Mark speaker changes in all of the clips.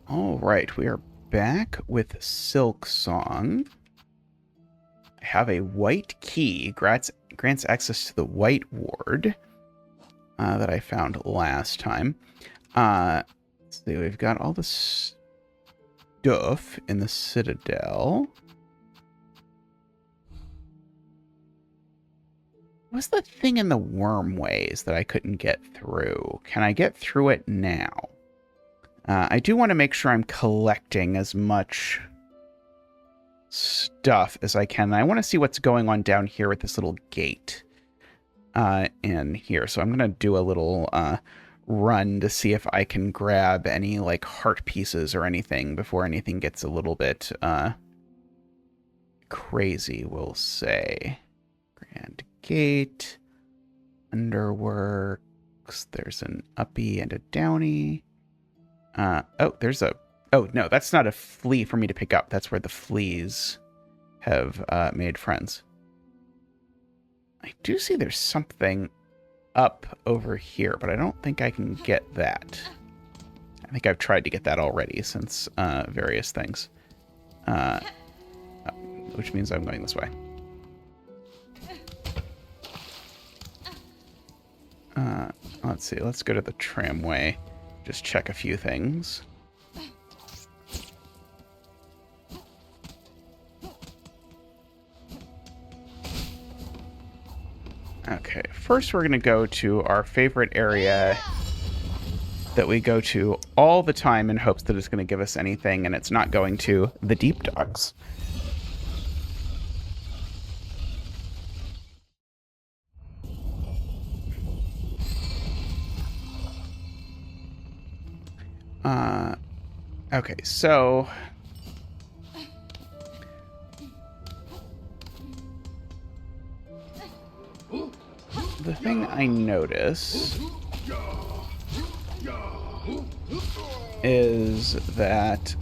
Speaker 1: All right, we are back with Silksong. I have a white key, grants access to the white ward that I found last time. Let's see, we've got all the stuff in the Citadel. What's the thing in the wormways that I couldn't get through? Can I get through it now? I do want to make sure I'm collecting as much stuff as I can. I want to see what's going on down here with this little gate in here. So I'm going to do a little run to see if I can grab any like heart pieces or anything before anything gets a little bit crazy, we'll say. Grand Gate, Underworks, there's an uppy and a downy. Oh, no, that's not a flea for me to pick up. That's where the fleas have made friends. I do see there's something up over here, but I don't think I can get that. I think I've tried to get that already since various things. Which means I'm going this way. Let's see. Let's go to the tramway. Just check a few things. Okay, first we're going to go to our favorite area that we go to all the time in hopes that it's going to give us anything, and it's not going to the Deep Dogs. Okay, so the thing I notice is that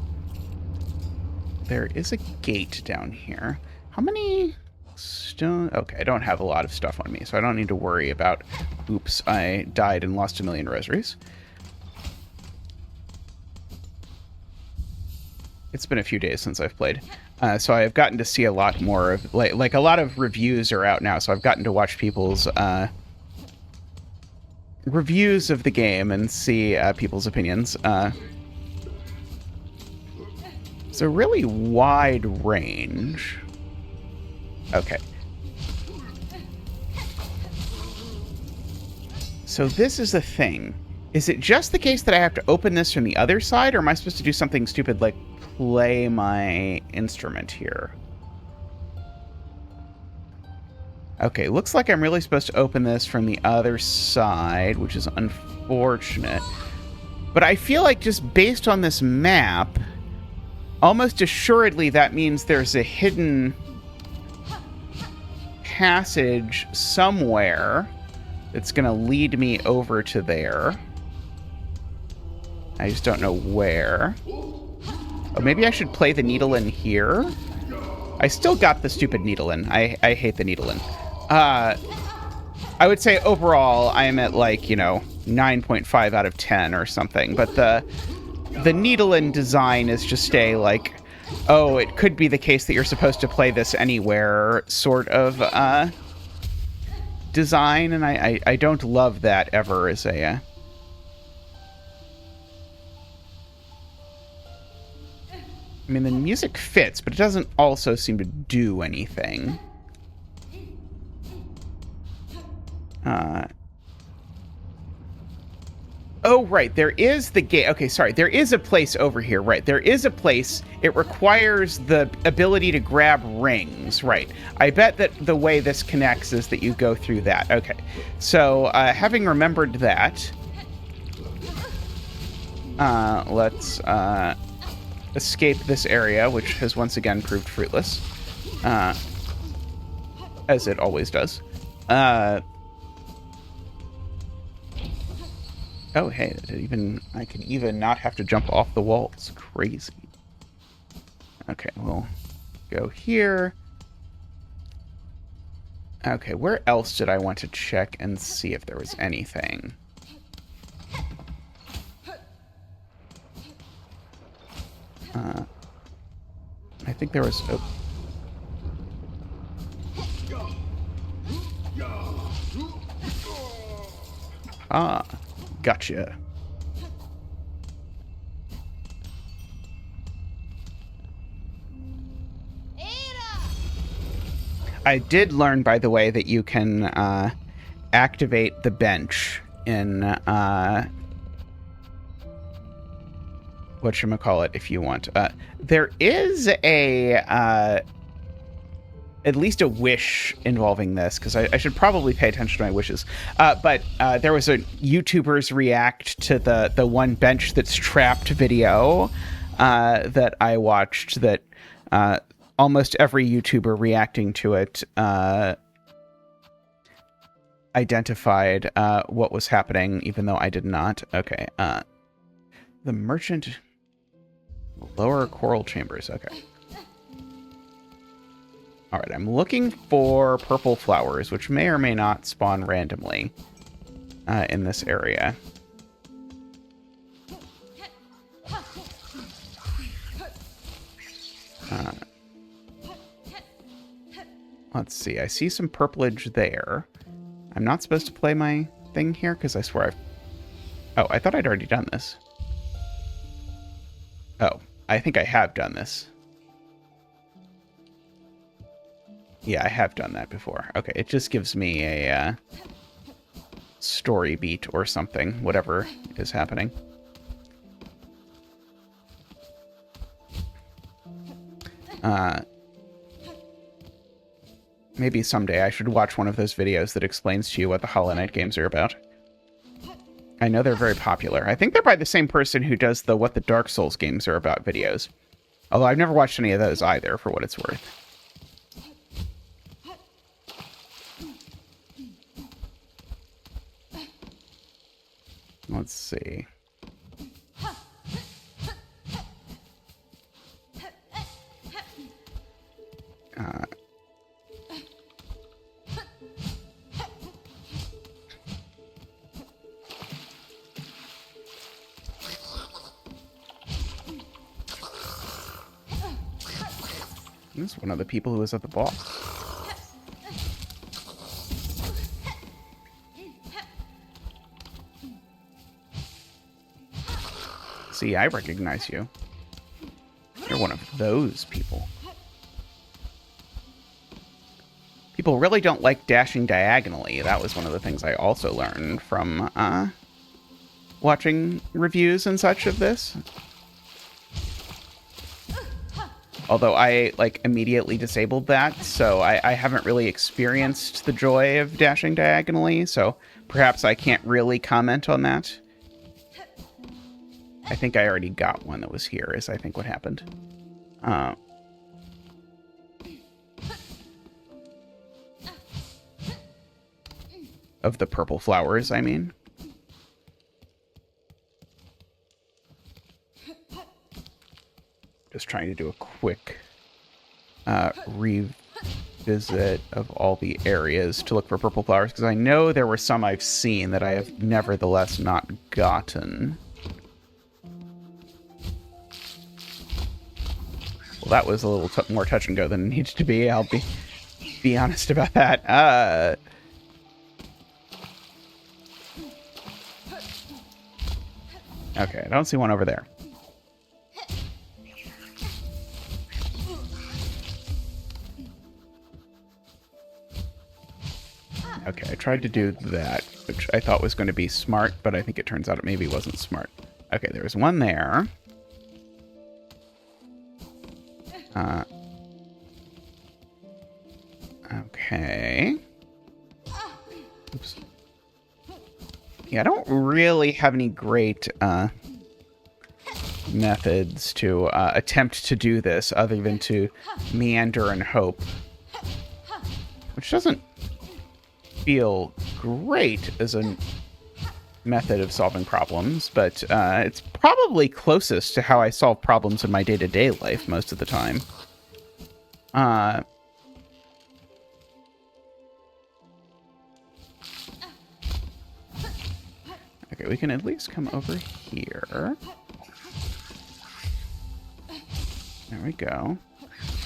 Speaker 1: there is a gate down here. How many stone? Okay, I don't have a lot of stuff on me, so I don't need to worry about, oops, I died and lost 1,000,000 rosaries. It's been a few days since I've played, so I've gotten to see a lot more of, like a lot of reviews are out now, so I've gotten to watch people's reviews of the game and see people's opinions. It's a really wide range. Okay. So this is the thing. Is it just the case that I have to open this from the other side, or am I supposed to do something stupid like play my instrument here? Okay, looks like I'm really supposed to open this from the other side, which is unfortunate. But I feel like just based on this map, almost assuredly that means there's a hidden passage somewhere that's going to lead me over to there. I just don't know where. Oh, maybe I should play the needle in here? I still got the stupid needle in. I hate the needle in. I would say overall I'm at like, you know, 9.5 out of 10 or something. But the needle in design is just a like, oh, it could be the case that you're supposed to play this anywhere sort of design. And I don't love that ever as a... I mean, the music fits, but it doesn't also seem to do anything. Oh, right. There is the gate. Okay, sorry. There is a place over here. Right. There is a place. It requires the ability to grab rings. Right. I bet that the way this connects is that you go through that. Okay. So, having remembered that, let's... escape this area, which has once again proved fruitless, as it always does. Oh, hey, I could even not have to jump off the wall. It's crazy. Okay, we'll go here. Okay, where else did I want to check and see if there was anything? I think there was... Oh. Ah, gotcha. I did learn, by the way, that you can activate the bench in whatchamacallit if you want. There is a at least a wish involving this, because I should probably pay attention to my wishes. But there was a YouTuber's react to the one bench that's trapped video that I watched that almost every YouTuber reacting to it identified what was happening, even though I did not. Okay. The merchant... Lower coral chambers. Okay. All right, I'm looking for purple flowers, which may or may not spawn randomly in this area. Let's see. I see some purplage there. I'm not supposed to play my thing here because I swear I've... Oh, I thought I'd already done this. Oh, I think I have done this. Yeah, I have done that before. Okay, it just gives me a story beat or something, whatever is happening. Maybe someday I should watch one of those videos that explains to you what the Hollow Knight games are about. I know they're very popular. I think they're by the same person who does the What the Dark Souls games are about videos. Although I've never watched any of those either, for what it's worth. Let's see. This is one of the people who was at the ball. See, I recognize you. You're one of those people. People really don't like dashing diagonally. That was one of the things I also learned from watching reviews and such of this. Although I, like, immediately disabled that, so I haven't really experienced the joy of dashing diagonally, so perhaps I can't really comment on that. I think I already got one that was here, is I think what happened. Of the purple flowers, I mean. Just trying to do a quick revisit of all the areas to look for purple flowers, because I know there were some I've seen that I have nevertheless not gotten. Well, that was a little more touch and go than it needed to be. I'll be honest about that. Okay, I don't see one over there. Okay, I tried to do that, which I thought was going to be smart, but I think it turns out it maybe wasn't smart. Okay, there's one there. Okay. Oops. Yeah, I don't really have any great methods to attempt to do this other than to meander and hope. Which doesn't feel great as a method of solving problems, but it's probably closest to how I solve problems in my day-to-day life most of the time. Okay, we can at least come over here. There we go.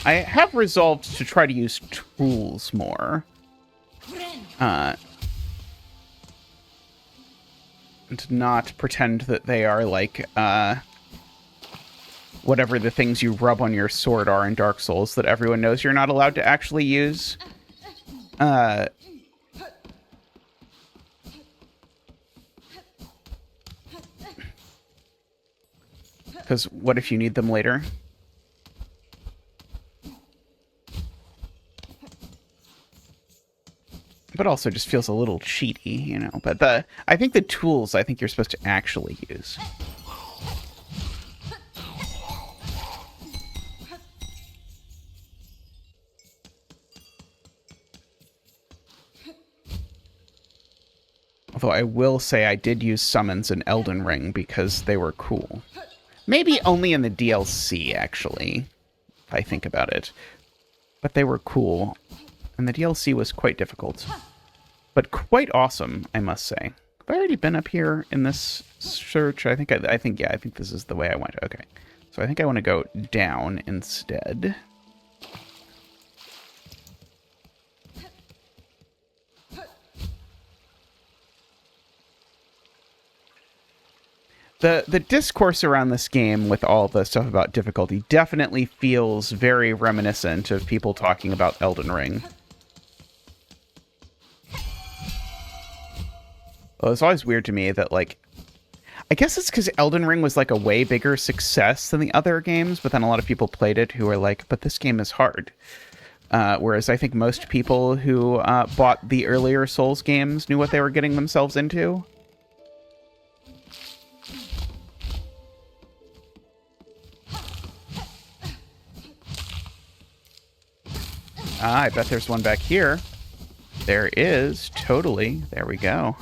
Speaker 1: I have resolved to try to use tools more. And not pretend that they are like, whatever the things you rub on your sword are in Dark Souls that everyone knows you're not allowed to actually use. Because what if you need them later? But also just feels a little cheaty, you know. But I think the tools I think you're supposed to actually use. Although I will say I did use summons in Elden Ring because they were cool. Maybe only in the DLC, actually, if I think about it. But they were cool. And the DLC was quite difficult. But quite awesome, I must say. Have I already been up here in this search? I think this is the way I went. Okay. So I think I want to go down instead. The discourse around this game with all the stuff about difficulty definitely feels very reminiscent of people talking about Elden Ring. Well, it's always weird to me that, like, I guess it's because Elden Ring was, like, a way bigger success than the other games, but then a lot of people played it who are like, but this game is hard. Whereas I think most people who bought the earlier Souls games knew what they were getting themselves into. I bet there's one back here. There is, totally. There we go.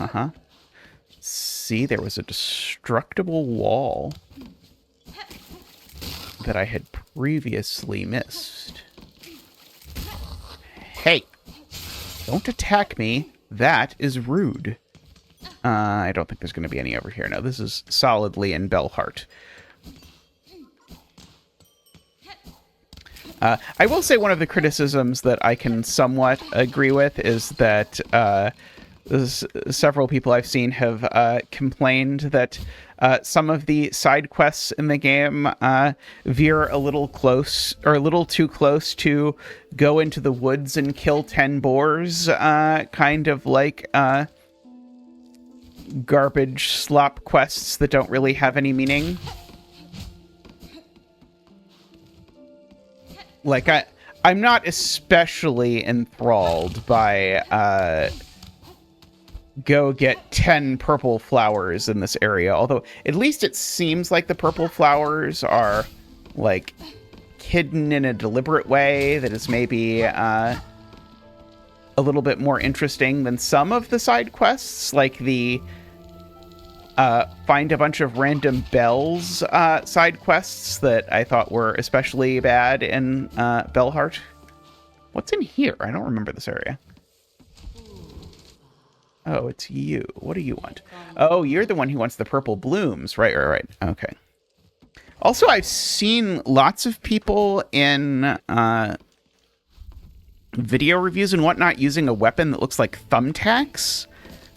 Speaker 1: See, there was a destructible wall that I had previously missed. Hey! Don't attack me. That is rude. I don't think there's going to be any over here. No, this is solidly in Bellheart. I will say one of the criticisms that I can somewhat agree with is that several people I've seen have complained that some of the side quests in the game veer a little close, or a little too close to go into the woods and kill 10 boars, kind of like garbage slop quests that don't really have any meaning. Like, I'm not especially enthralled by, go get 10 purple flowers in this area. Although, at least it seems like the purple flowers are, like, hidden in a deliberate way that is maybe, a little bit more interesting than some of the side quests. Like the, find a bunch of random bells side quests that I thought were especially bad in Bellheart. What's in here? I don't remember this area. Oh, it's you. What do you want? Oh, you're the one who wants the purple blooms. Right. Okay. Also, I've seen lots of people in video reviews and whatnot using a weapon that looks like thumbtacks.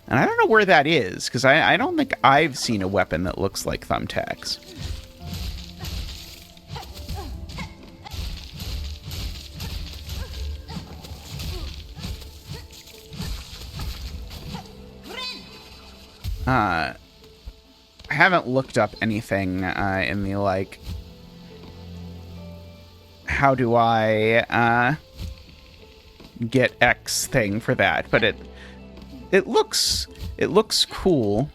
Speaker 1: And I don't know where that is, because I don't think I've seen a weapon that looks like thumbtacks. I haven't looked up anything in the, like, how do I get X thing for that, but it looks cool.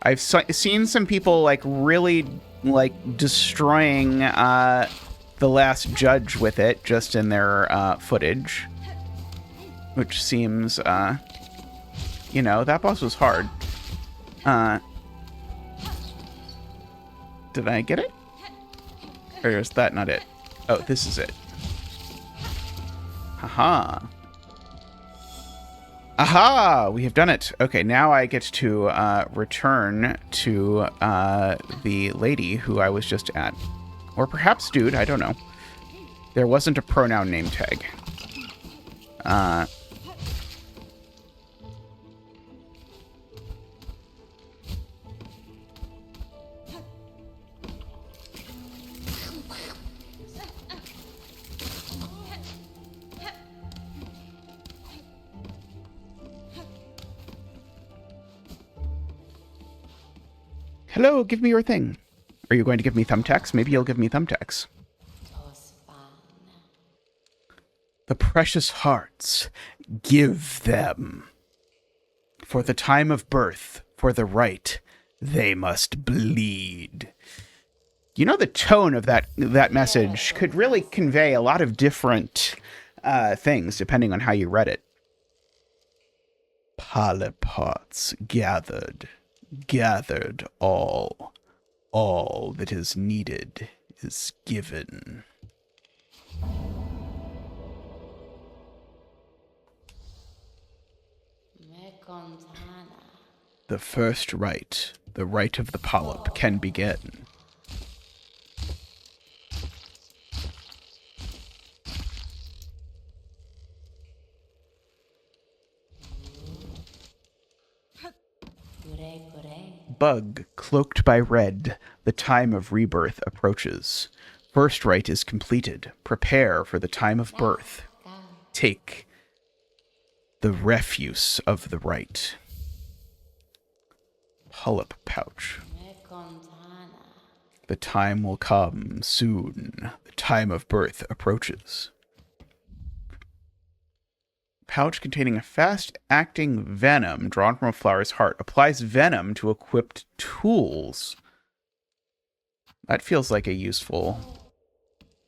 Speaker 1: I've seen some people, like, really, like, destroying the Last Judge with it just in their footage, which seems, you know, that boss was hard. Did I get it? Or is that not it? Oh, this is it. Haha. Aha! We have done it. Okay, now I get to return to the lady who I was just at. Or perhaps dude, I don't know. There wasn't a pronoun name tag. Hello, give me your thing. Are you going to give me thumbtacks? Maybe you'll give me thumbtacks. The precious hearts, give them. For the time of birth, for the right, they must bleed. You know, the tone of that message could really convey a lot of different things, depending on how you read it. Polypods gathered all that is needed is given. The first right, the right of the polyp, can begin. Bug, cloaked by red, the time of rebirth approaches. First rite is completed. Prepare for the time of birth. Take the refuse of the rite. Polyp pouch. The time will come soon. The time of birth approaches. Pouch containing a fast-acting venom drawn from a flower's heart. Applies venom to equipped tools. That feels like a useful,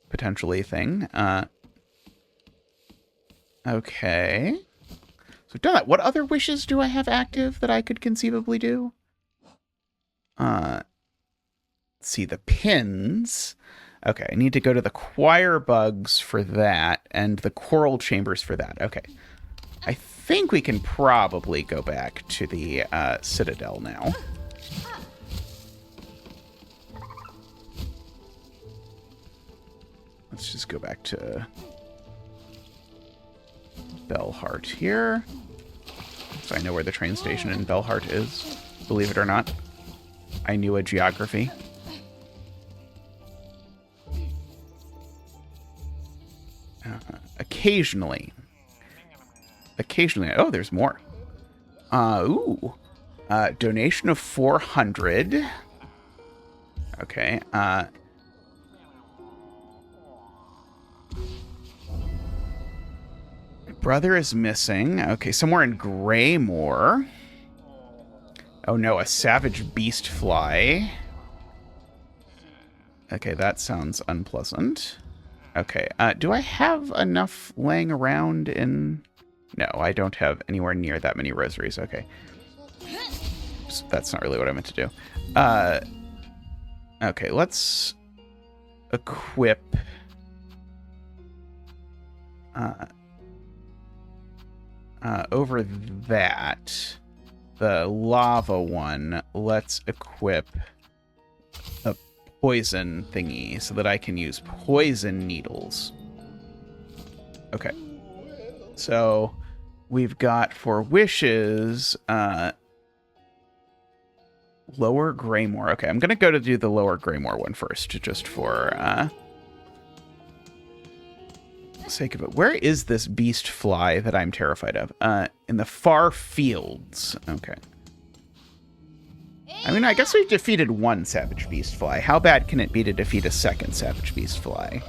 Speaker 1: potentially, thing. Okay. So we've done that. What other wishes do I have active that I could conceivably do? Let's see, the pins. Okay, I need to go to the choir bugs for that, and the coral chambers for that. Okay. I think we can probably go back to the Citadel now. Let's just go back to Bellheart here. So I know where the train station in Bellheart is, believe it or not. I knew a geography. Occasionally. Oh, there's more. Donation of 400. Okay. Brother is missing. Okay, somewhere in Greymore. Oh no, a savage beast fly. Okay, that sounds unpleasant. Okay, do I have enough laying around in... No, I don't have anywhere near that many rosaries. Okay. That's not really what I meant to do. Okay, let's equip... over that, the lava one, let's equip a poison thingy so that I can use poison needles. Okay. So we've got for wishes, Lower Greymore. Okay, I'm going to go to do the Lower Greymore one first, just for sake of it. Where is this beast fly that I'm terrified of? In the far fields. Okay. I mean, I guess we've defeated one savage beast fly. How bad can it be to defeat a second savage beast fly?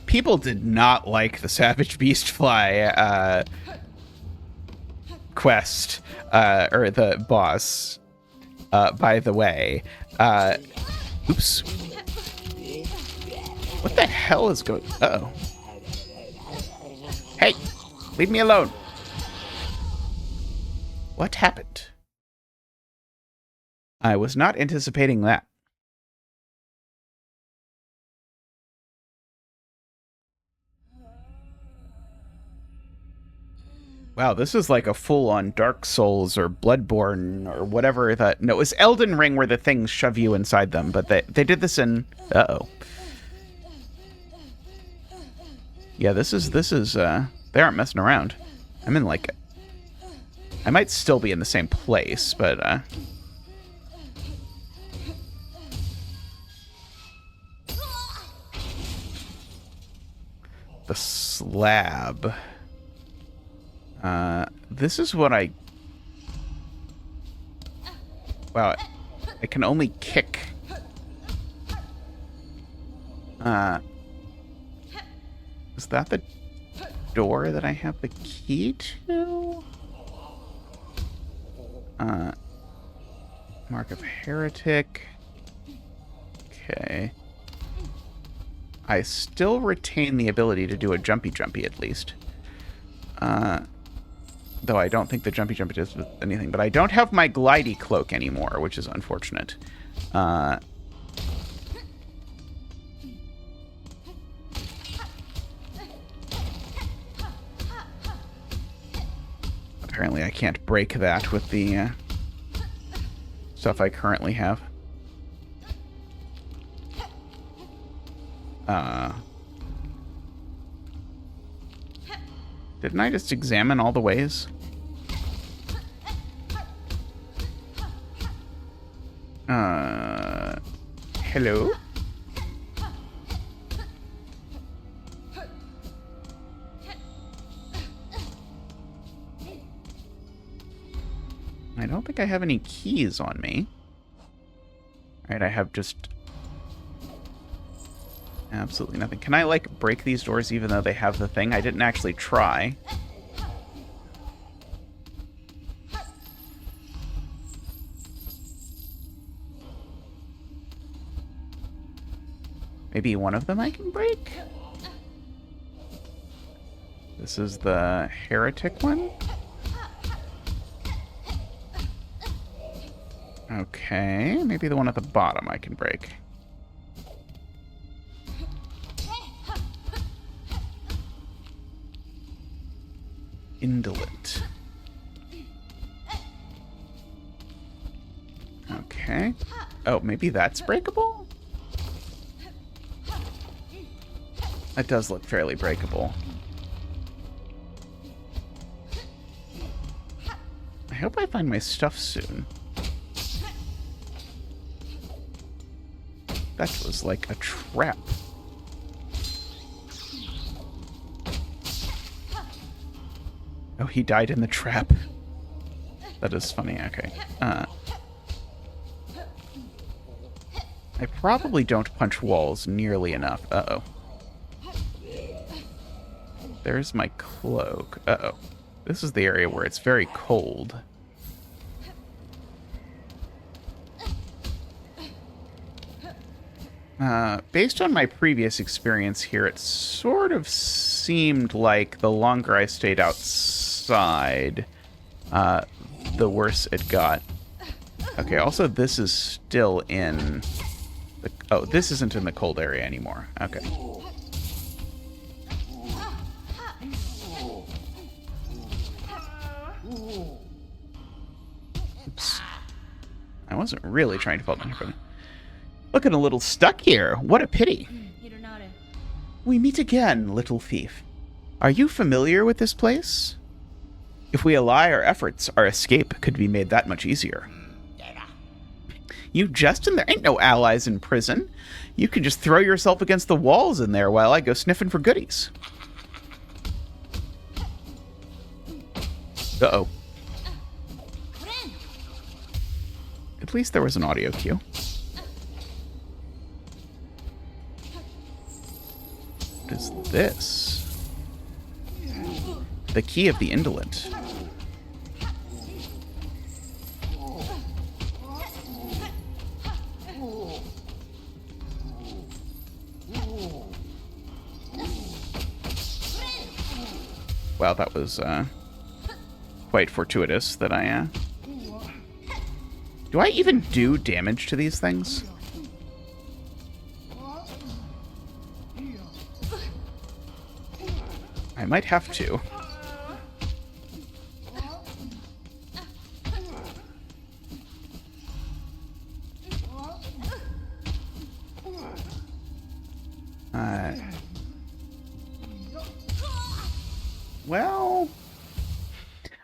Speaker 1: People did not like the savage beast fly quest, or the boss, by the way. Oops. What the hell is going... Uh-oh. Hey! Leave me alone! What happened? I was not anticipating that. Wow, this is like a full-on Dark Souls or Bloodborne or whatever that... No, it was Elden Ring where the things shove you inside them, but they did this in... Uh-oh. Yeah, this is, they aren't messing around. I'm in, like... I might still be in the same place, but, the slab. This is what I... Wow, I can only kick. Is that the door that I have the key to? Mark of Heretic. Okay. I still retain the ability to do a jumpy at least. Though I don't think the jumpy does anything. But I don't have my glidey cloak anymore, which is unfortunate. Apparently I can't break that with the stuff I currently have. Didn't I just examine all the ways? Hello? I don't think I have any keys on me. Alright, I have just... absolutely nothing. Can I, like, break these doors even though they have the thing? I didn't actually try. Maybe one of them I can break? This is the heretic one? Okay, maybe the one at the bottom I can break. Indolent. Okay. Oh, maybe that's breakable? That does look fairly breakable. I hope I find my stuff soon. That was like a trap. Oh, he died in the trap. That is funny. Okay. I probably don't punch walls nearly enough. Uh-oh. There's my cloak. Uh-oh. This is the area where it's very cold. Based on my previous experience here, it sort of seemed like the longer I stayed outside, the worse it got. Okay, also this is still in the... Oh, this isn't in the cold area anymore. Okay. Oops. I wasn't really trying to fall down here, but... Looking a little stuck here. What a pity. We meet again, little thief. Are you familiar with this place? If we ally our efforts, our escape could be made that much easier. You jesting? There ain't no allies in prison. You can just throw yourself against the walls in there while I go sniffing for goodies. Uh-oh. At least there was an audio cue. What is this? The key of the indolent. Wow, that was quite fortuitous that I... Do I even do damage to these things? I might have to. Well,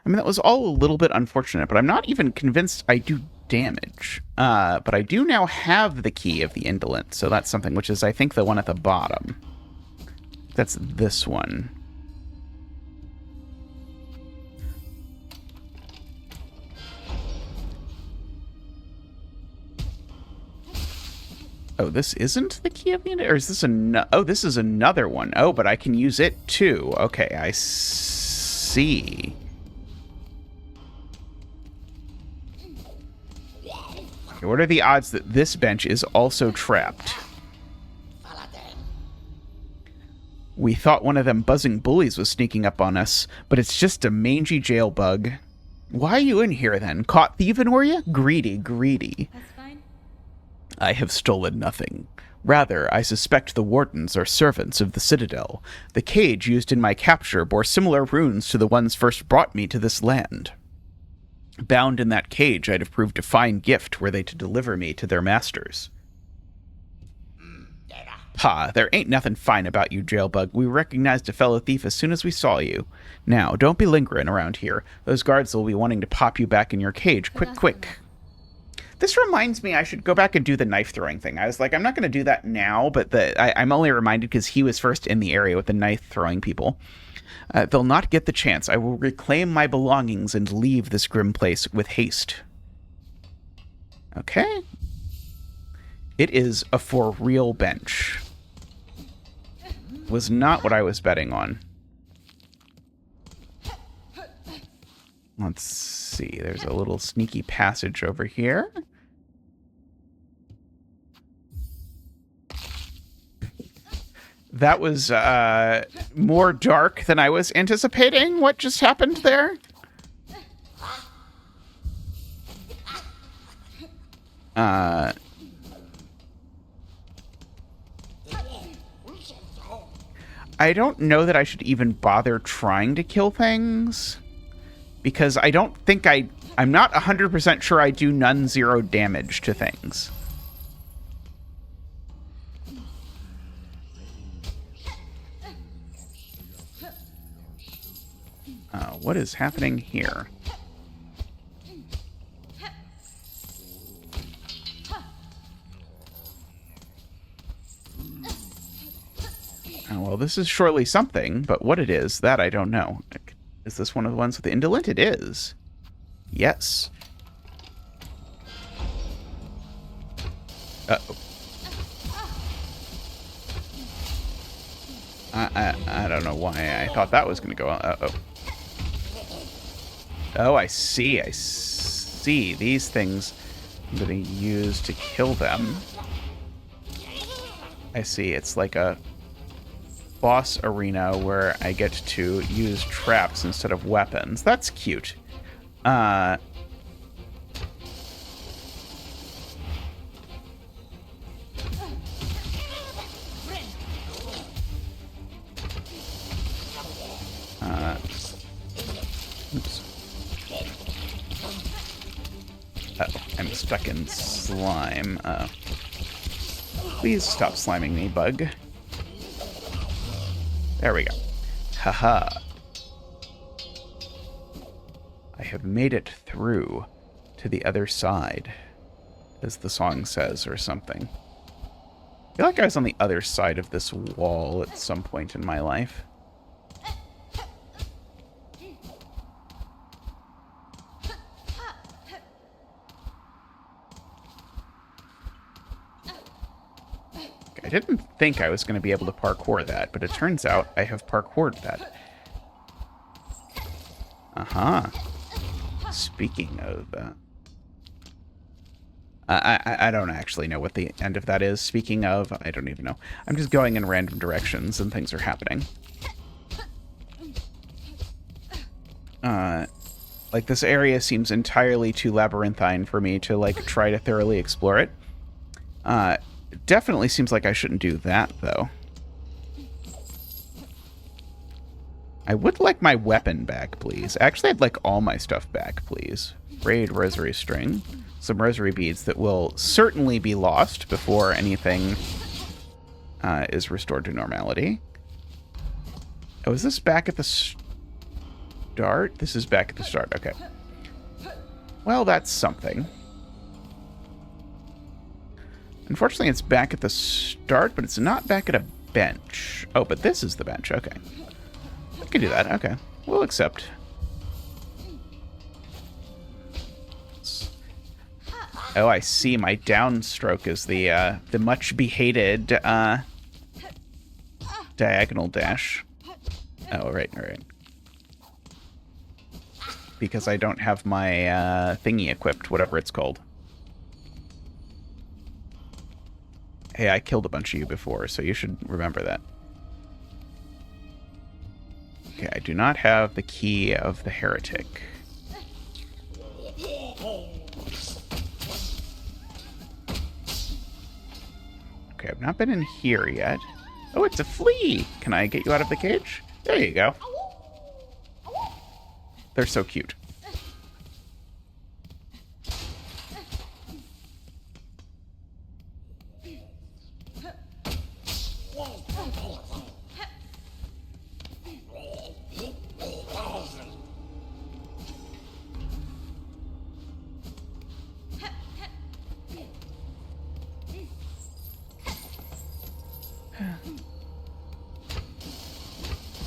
Speaker 1: I mean, that was all a little bit unfortunate, but I'm not even convinced I do damage. But I do now have the key of the indolent, so that's something, which is, I think, the one at the bottom. That's this one. Oh, this isn't the key of the indolent? Or is this oh, this is another one. Oh, but I can use it too. Okay, I see. Okay, what are the odds that this bench is also trapped? We thought one of them buzzing bullies was sneaking up on us, but it's just a mangy jail bug. Why are you in here, then? Caught thieving, were you? Greedy, greedy.
Speaker 2: That's fine.
Speaker 1: I have stolen nothing. Rather, I suspect the wardens are servants of the Citadel. The cage used in my capture bore similar runes to the ones first brought me to this land. Bound in that cage, I'd have proved a fine gift were they to deliver me to their masters. Ha, there ain't nothing fine about you, jailbug. We recognized a fellow thief as soon as we saw you. Now, don't be lingering around here. Those guards will be wanting to pop you back in your cage. Quick, quick. This reminds me I should go back and do the knife throwing thing. I was like, I'm not going to do that now, but I'm only reminded because he was first in the area with the knife throwing people. They'll not get the chance. I will reclaim my belongings and leave this grim place with haste. Okay. It is a for real bench. Was not what I was betting on. Let's see. There's a little sneaky passage over here. That was more dark than I was anticipating. What just happened there? I don't know that I should even bother trying to kill things, because I don't think I'm not 100% sure I do non-zero damage to things. What is happening here? Oh, well, this is surely something, but what it is, that I don't know. Is this one of the ones with the indolent? It is. Yes. Uh-oh. I don't know why I thought that was going to go on. Uh-oh. Oh, I see. I see. These things I'm going to use to kill them. I see. It's like a boss arena where I get to use traps instead of weapons. That's cute. Oops. Uh-oh, I'm stuck in slime. Please stop sliming me, bug. There we go. Haha. I have made it through to the other side, as the song says, or something. I feel like I was on the other side of this wall at some point in my life. I didn't think I was going to be able to parkour that, but it turns out I have parkoured that. Uh-huh. Speaking of that... I don't actually know what the end of that is. Speaking of, I don't even know. I'm just going in random directions and things are happening. Like, this area seems entirely too labyrinthine for me to, like, try to thoroughly explore it. It definitely seems like I shouldn't do that, though. I would like my weapon back, please. Actually, I'd like all my stuff back, please. Braid rosary string. Some rosary beads that will certainly be lost before anything is restored to normality. Oh, is this back at the start? This is back at the start. Okay. Well, that's something. Unfortunately, it's back at the start, but it's not back at a bench. Oh, but this is the bench. Okay. I can do that. Okay. We'll accept. Oh, I see. My downstroke is the much behated diagonal dash. Oh, right, right. Because I don't have my thingy equipped, whatever it's called. Hey, I killed a bunch of you before, so you should remember that. Okay, I do not have the key of the heretic. Okay, I've not been in here yet. Oh, it's a flea! Can I get you out of the cage? There you go. They're so cute.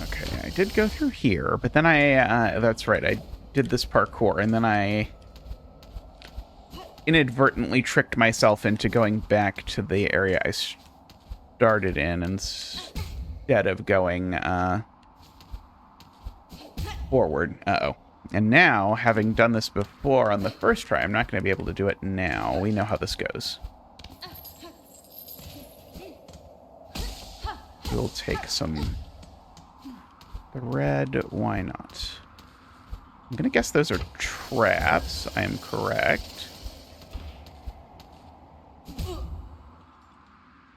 Speaker 1: Okay, I did go through here, but then that's right, I did this parkour, and then I inadvertently tricked myself into going back to the area I started in instead of going forward. Uh-oh. And now, having done this before on the first try, I'm not going to be able to do it now. We know how this goes. We'll take some thread. Why not? I'm going to guess those are traps. I am correct.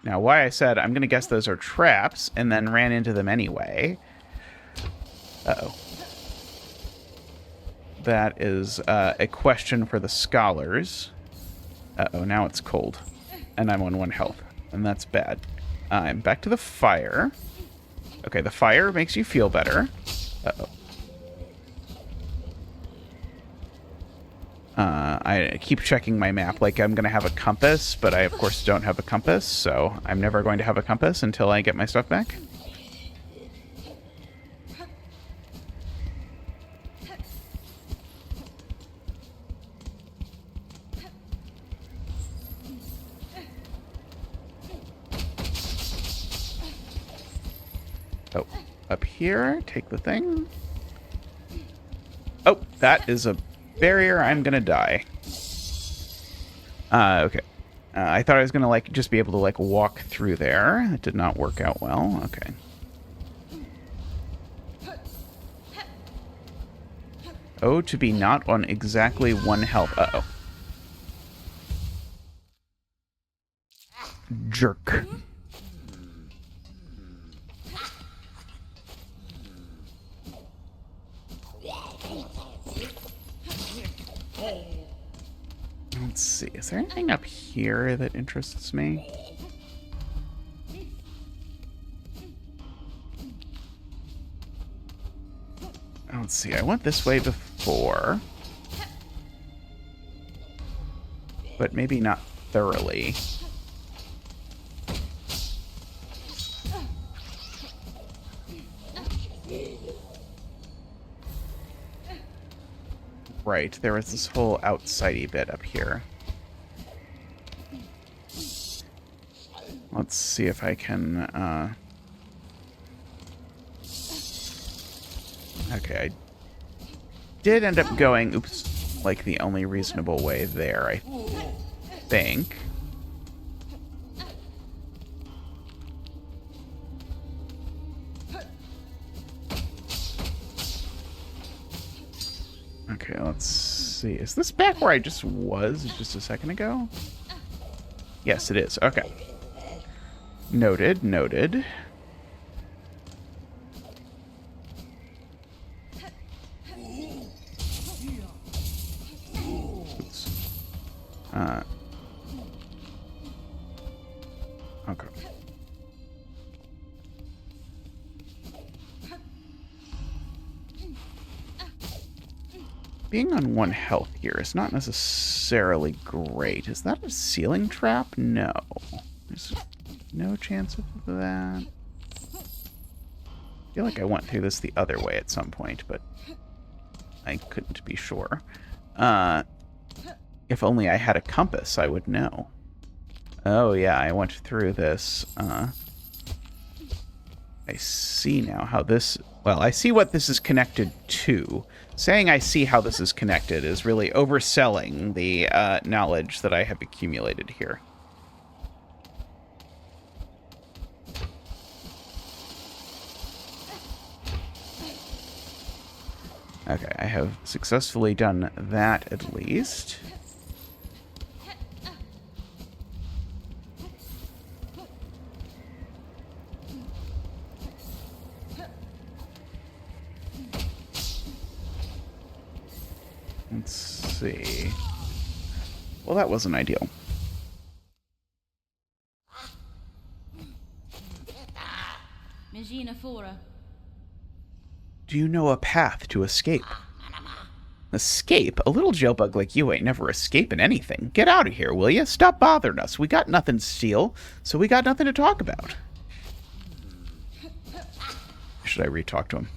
Speaker 1: Now, why I said I'm going to guess those are traps and then ran into them anyway. Uh-oh. That is a question for the scholars. Uh-oh, now it's cold. And I'm on 1 health. And that's bad. I'm back to the fire. Okay, the fire makes you feel better. Uh-oh. I keep checking my map like I'm going to have a compass, but I, of course, don't have a compass, so I'm never going to have a compass until I get my stuff back. Oh, up here, take the thing. Oh, that is a barrier. I'm gonna die. Okay. I thought I was gonna just be able to walk through there. That did not work out well. Okay. Oh, to be not on exactly 1 health. Uh-oh. Jerk. Let's see. Is there anything up here that interests me? Let's see. I went this way before. But maybe not thoroughly. Right, there was this whole outsidey bit up here. Let's see if I can, Okay, I did end up going, oops, like the only reasonable way there, I think. Okay, let's see. Is this back where I just was just a second ago? Yes, it is. Okay. Noted, noted. Oops. Okay. being on 1 health here is not necessarily great. Is that a ceiling trap? No. There's no chance of that. I feel like I went through this the other way at some point, but I couldn't be sure. If only I had a compass, I would know. Oh yeah, I went through this. I see now how this... Well, I see what this is connected to. Saying I see how this is connected is really overselling the knowledge that I have accumulated here. Okay, I have successfully done that at least. Let's see. Well, that wasn't ideal. Do you know a path to escape? Escape? A little jailbug like you ain't never escaping anything. Get out of here, will you? Stop bothering us. We got nothing to steal, so we got nothing to talk about. Should I re-talk to him?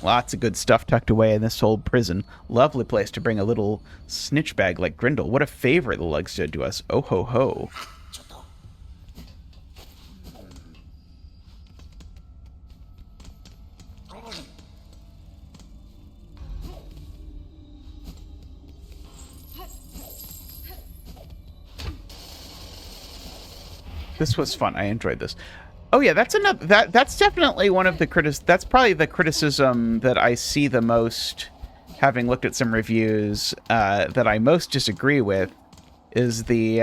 Speaker 1: Lots of good stuff tucked away in this old prison. Lovely place to bring a little snitch bag like Grindel. What a favor the lugs did to us. Oh ho ho. This was fun. I enjoyed this. Oh yeah, that's another. That's definitely one of the That's probably the criticism that I see the most, having looked at some reviews, that I most disagree with, is the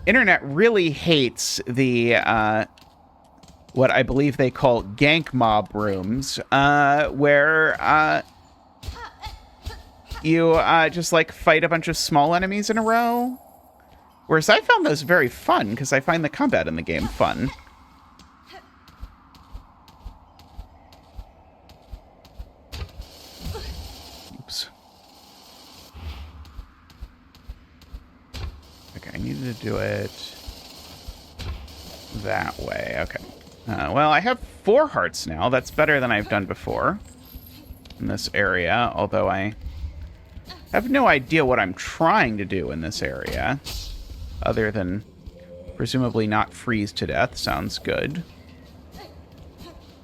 Speaker 1: internet really hates the what I believe they call gank mob rooms, where you just like fight a bunch of small enemies in a row. Whereas I found those very fun, because I find the combat in the game fun. Oops. Okay, I needed to do it that way. Okay. Well, I have 4 hearts now. That's better than I've done before in this area, although I have no idea what I'm trying to do in this area. Other than presumably not freeze to death. Sounds good.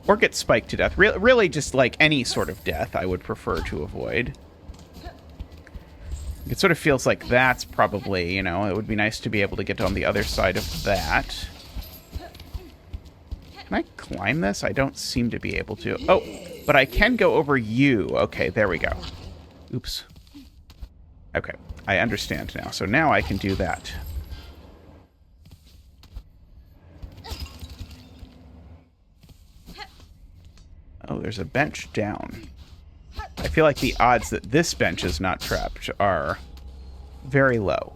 Speaker 1: Or get spiked to death. Really just like any sort of death I would prefer to avoid. It sort of feels like that's probably, you know, it would be nice to be able to get on the other side of that. Can I climb this? I don't seem to be able to. Oh, but I can go over you. Okay, there we go. Oops. Okay, I understand now. So now I can do that. Oh, there's a bench down. I feel like the odds that this bench is not trapped are very low.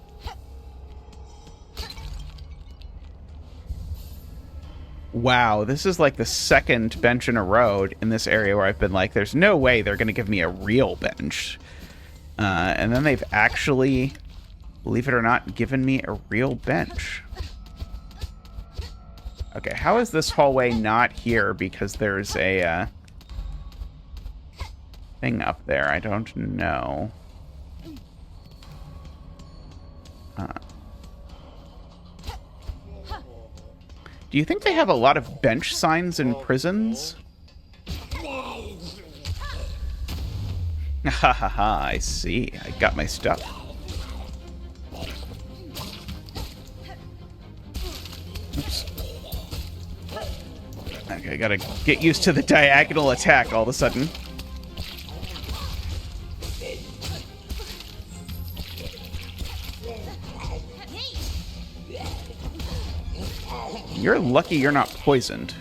Speaker 1: Wow, this is like the 2nd bench in a row in this area where I've been like, there's no way they're going to give me a real bench. And then they've actually, believe it or not, given me a real bench. Okay, how is this hallway not here because there's a thing up there? I don't know. Do you think they have a lot of bench signs in prisons? Ha ha ha, I see. I got my stuff. Oops. Okay, I gotta get used to the diagonal attack all of a sudden. You're lucky you're not poisoned.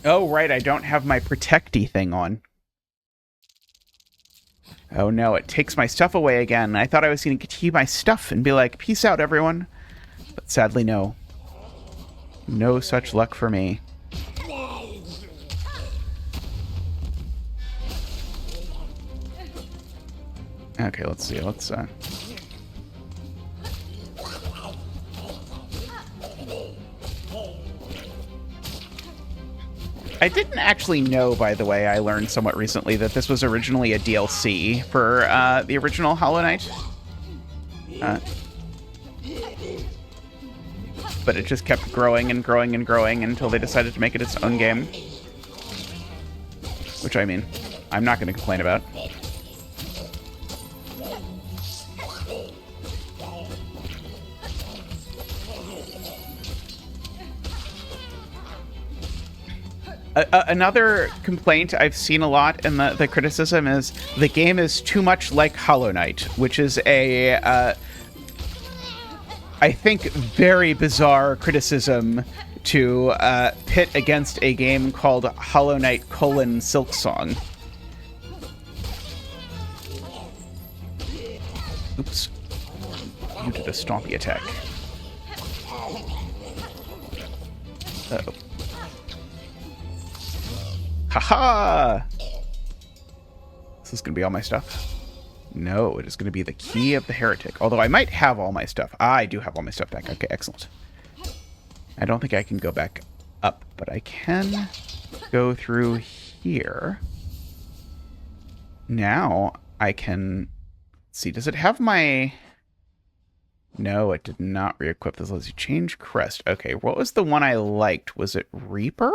Speaker 1: Oh, right, I don't have my protecty thing on. Oh no, it takes my stuff away again. I thought I was going to keep my stuff and be like, peace out, everyone. But sadly, no. No such luck for me. Okay, let's see. Let's I didn't actually know, by the way, I learned somewhat recently that this was originally a DLC for the original Hollow Knight. But it just kept growing and growing and growing until they decided to make it its own game. Which, I mean, I'm not going to complain about. Another complaint I've seen a lot in the criticism is the game is too much like Hollow Knight, which is a, I think, very bizarre criticism to pit against a game called Hollow Knight: Silksong. Oops. You did a stompy attack. Uh-oh. Haha! This is going to be all my stuff. No, it is going to be the key of the heretic. Although I might have all my stuff. I do have all my stuff back. Okay, excellent. I don't think I can go back up, but I can go through here. Now I can... see, does it have my... No, it did not re-equip this. Let's see, change crest. Okay, what was the one I liked? Was it Reaper?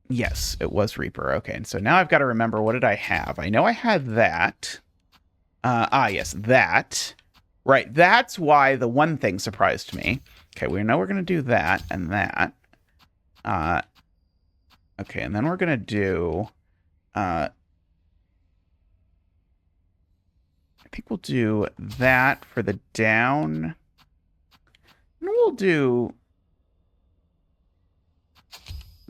Speaker 1: Yes, it was Reaper. Okay, and so now I've got to remember, what did I have? I know I had that. Yes, that. Right, that's why the one thing surprised me. Okay, we know we're going to do that and that. Okay, and then we're going to do... I think we'll do that for the down. And we'll do...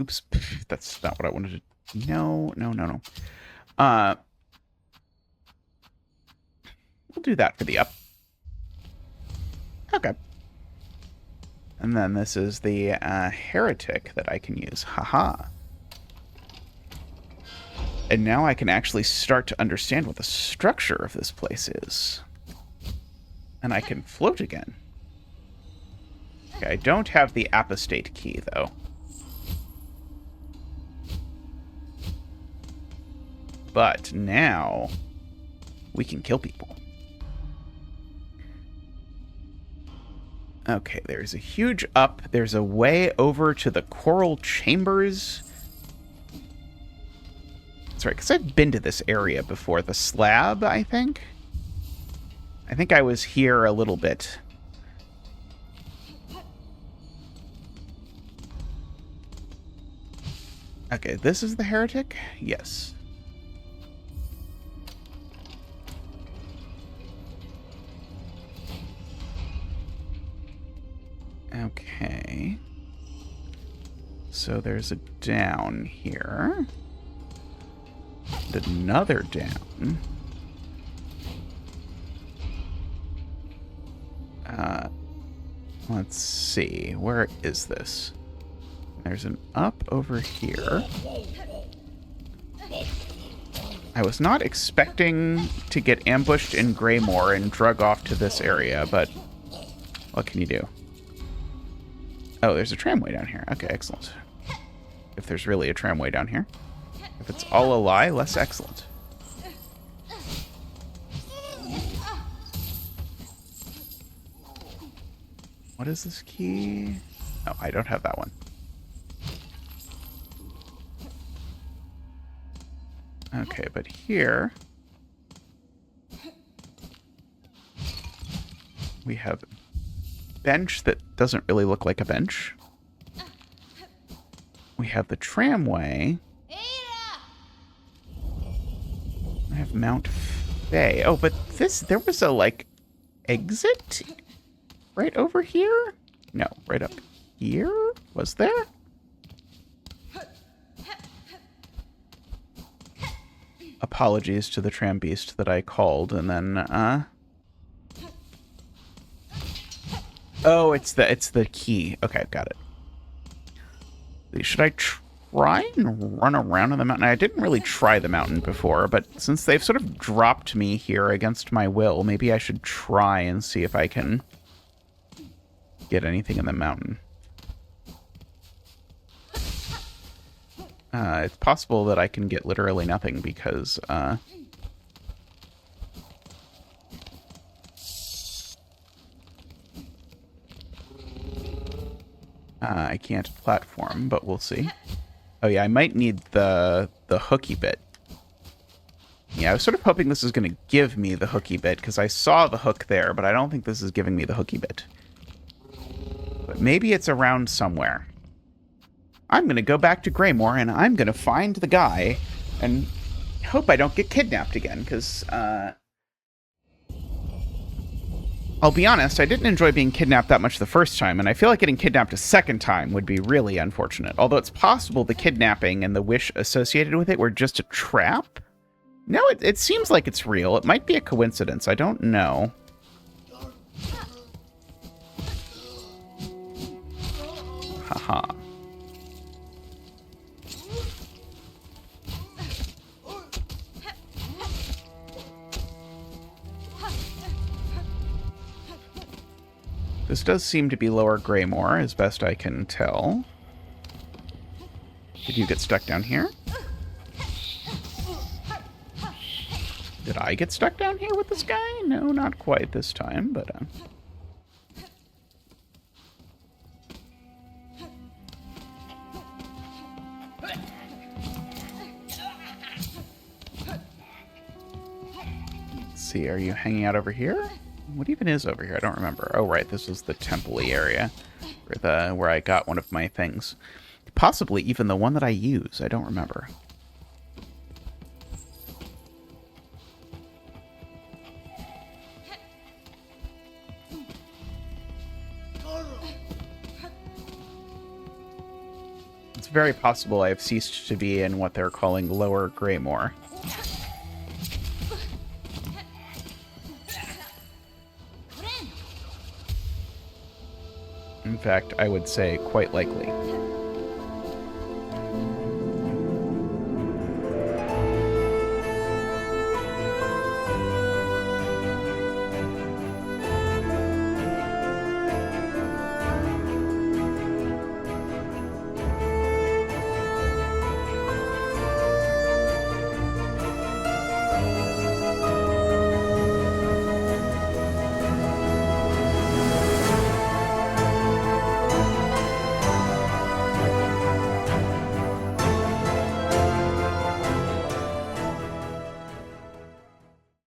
Speaker 1: Oops, that's not what I wanted to... No. We'll do that for the up. Okay. And then this is the heretic that I can use. Haha. And now I can actually start to understand what the structure of this place is. And I can float again. Okay, I don't have the apostate key, though. But now we can kill people. Okay, there's a huge up. There's a way over to the coral chambers. That's right, because I've been to this area before. The slab, I think. I think I was here a little bit. Okay, this is the heretic? Yes. Okay. So there's a down here. And another down. Let's see. Where is this? There's an up over here. I was not expecting to get ambushed in Greymoor and drug off to this area, but what can you do? Oh, there's a tramway down here. Okay, excellent. If there's really a tramway down here. If it's all a lie, less excellent. What is this key? Oh, I don't have that one. Okay, but here we have a bench that doesn't really look like a bench. We have the tramway. I have Mount Fay. Oh, but there was a, like, exit right over here? No, right up here? Was there? Apologies to the tram beast that I called, and then, Oh, it's the key. Okay, got it. Should I try and run around on the mountain? I didn't really try the mountain before, but since they've sort of dropped me here against my will, maybe I should try and see if I can get anything in the mountain. It's possible that I can get literally nothing because I can't platform, but we'll see. Oh yeah, I might need the hooky bit. Yeah, I was sort of hoping this is going to give me the hooky bit, because I saw the hook there, but I don't think this is giving me the hooky bit. But maybe it's around somewhere. I'm going to go back to Greymore, and I'm going to find the guy, and hope I don't get kidnapped again, because, I'll be honest, I didn't enjoy being kidnapped that much the first time, and I feel like getting kidnapped a second time would be really unfortunate. Although it's possible the kidnapping and the wish associated with it were just a trap? No, it seems like it's real. It might be a coincidence. I don't know. Haha. This does seem to be Lower Greymore, as best I can tell. Did you get stuck down here? Did I get stuck down here with this guy? No, not quite this time, but... Let's see, are you hanging out over here? What even is over here? I don't remember. Oh, right, this is the temple-y area where I got one of my things. Possibly even the one that I use. I don't remember. It's very possible I have ceased to be in what they're calling Lower Greymore. In fact, I would say quite likely.